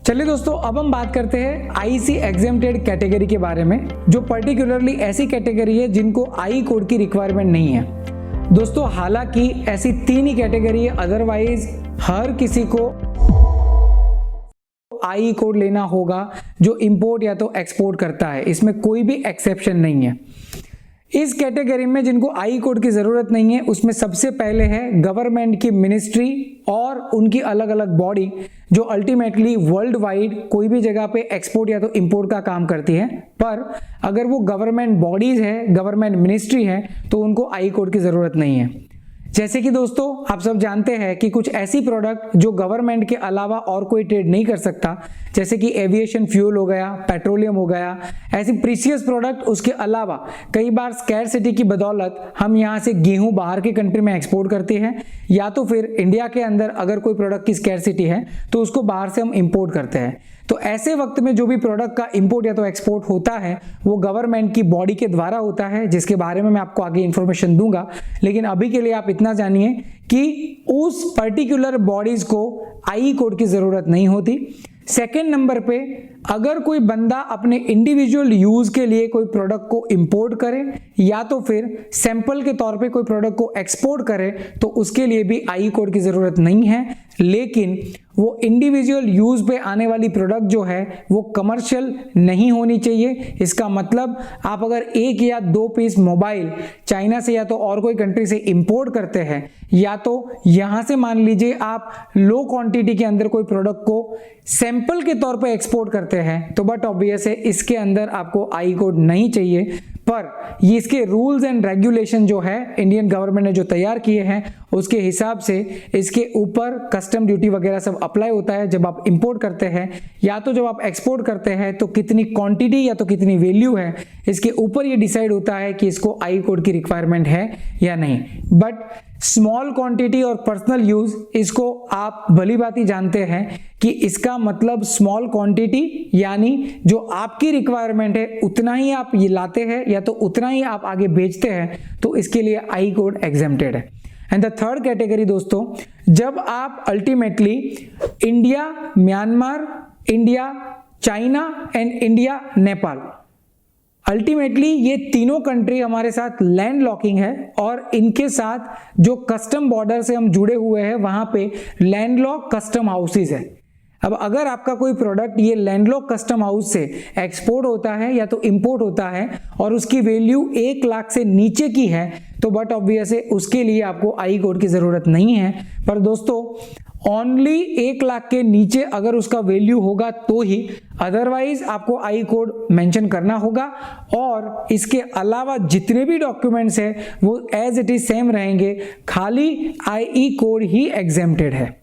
चलिए दोस्तों, अब हम बात करते हैं आईसी एग्जेम्प्टेड कैटेगरी के बारे में, जो पर्टिकुलरली ऐसी कैटेगरी है जिनको आई कोड की रिक्वायरमेंट नहीं है। दोस्तों हालांकि ऐसी 3 ही कैटेगरी है, अदरवाइज हर किसी को आई कोड लेना होगा जो इंपोर्ट या तो एक्सपोर्ट करता है, इसमें कोई भी एक्सेप्शन नहीं है। इस कैटेगरी में जिनको आई कोड की जरूरत नहीं है उसमें सबसे पहले है गवर्नमेंट की मिनिस्ट्री और उनकी अलग अलग बॉडी जो अल्टीमेटली वर्ल्ड वाइड कोई भी जगह पे एक्सपोर्ट या तो इंपोर्ट का काम करती है। पर अगर वो गवर्नमेंट बॉडीज है, गवर्नमेंट मिनिस्ट्री है, तो उनको आई कोड की जरूरत नहीं है। जैसे कि दोस्तों आप सब जानते हैं कि कुछ ऐसी प्रोडक्ट जो गवर्नमेंट के अलावा और कोई ट्रेड नहीं कर सकता, जैसे कि एविएशन फ्यूल हो गया, पेट्रोलियम हो गया, ऐसी प्रीशियस प्रोडक्ट, उसके अलावा कई बार स्कैरसिटी की बदौलत हम यहाँ से गेहूं बाहर के कंट्री में एक्सपोर्ट करते हैं, या तो फिर इंडिया के अंदर अगर कोई प्रोडक्ट की स्कैरसिटी है तो उसको बाहर से हम इंपोर्ट करते हैं। तो ऐसे वक्त में जो भी प्रोडक्ट का इंपोर्ट या तो एक्सपोर्ट होता है वो गवर्नमेंट की बॉडी के द्वारा होता है, जिसके बारे में मैं आपको आगे इंफॉर्मेशन दूंगा। लेकिन अभी के लिए आप इतना जानिए कि उस पर्टिकुलर बॉडीज को आई कोड की जरूरत नहीं होती। सेकेंड नंबर पे, अगर कोई बंदा अपने इंडिविजुअल यूज के लिए कोई प्रोडक्ट को इंपोर्ट करे या तो फिर सैंपल के तौर पे कोई प्रोडक्ट को एक्सपोर्ट करे तो उसके लिए भी आई कोड की जरूरत नहीं है। लेकिन वो इंडिविजुअल यूज पे आने वाली प्रोडक्ट जो है वो कमर्शियल नहीं होनी चाहिए। इसका मतलब आप अगर 1 या 2 पीस मोबाइल चाइना से या तो और कोई कंट्री से इंपोर्ट करते हैं, या तो यहां से मान लीजिए आप लो क्वांटिटी के अंदर कोई प्रोडक्ट को सैंपल के तौर पे एक्सपोर्ट करते हैं, तो बट ऑब्वियस है इसके अंदर आपको आई कोड नहीं चाहिए। पर ये इसके रूल्स एंड रेगुलेशन जो है इंडियन गवर्नमेंट ने जो तैयार किए हैं उसके हिसाब से इसके ऊपर कस्टम ड्यूटी वगैरह सब अप्लाई होता है जब आप इंपोर्ट करते हैं, या तो जब आप एक्सपोर्ट करते हैं तो कितनी क्वांटिटी या तो कितनी वैल्यू है, इसके ऊपर ये डिसाइड होता है कि इसको आई कोड की रिक्वायरमेंट है या नहीं। बट स्मॉल क्वांटिटी और पर्सनल यूज, इसको आप भली भांति जानते हैं कि इसका मतलब स्मॉल क्वांटिटी यानी जो आपकी रिक्वायरमेंट है उतना ही आप ये लाते हैं या तो उतना ही आप आगे बेचते हैं, तो इसके लिए आई कोड एग्जेम्प्टेड है। एंड द थर्ड कैटेगरी दोस्तों, जब आप ultimately India, Myanmar, India, China and India, Nepal, ultimately ये तीनों कंट्री हमारे साथ लैंड लॉकिंग है और इनके साथ जो कस्टम बॉर्डर से हम जुड़े हुए हैं वहां पे लैंडलॉक कस्टम हाउसेज है। अब अगर आपका कोई प्रोडक्ट ये लैंडलॉक कस्टम हाउस से एक्सपोर्ट होता है या तो इंपोर्ट होता है और उसकी वैल्यू 1 लाख से नीचे की है, तो बट ऑब्वियस है उसके लिए आपको आई कोड की जरूरत नहीं है। पर दोस्तों ओनली 1 लाख के नीचे अगर उसका वैल्यू होगा तो ही, अदरवाइज आपको आई कोड मेंशन करना होगा। और इसके अलावा जितने भी डॉक्यूमेंट्स है वो एज इट इज सेम रहेंगे, खाली आई कोड ही एग्जेम्प्टेड है।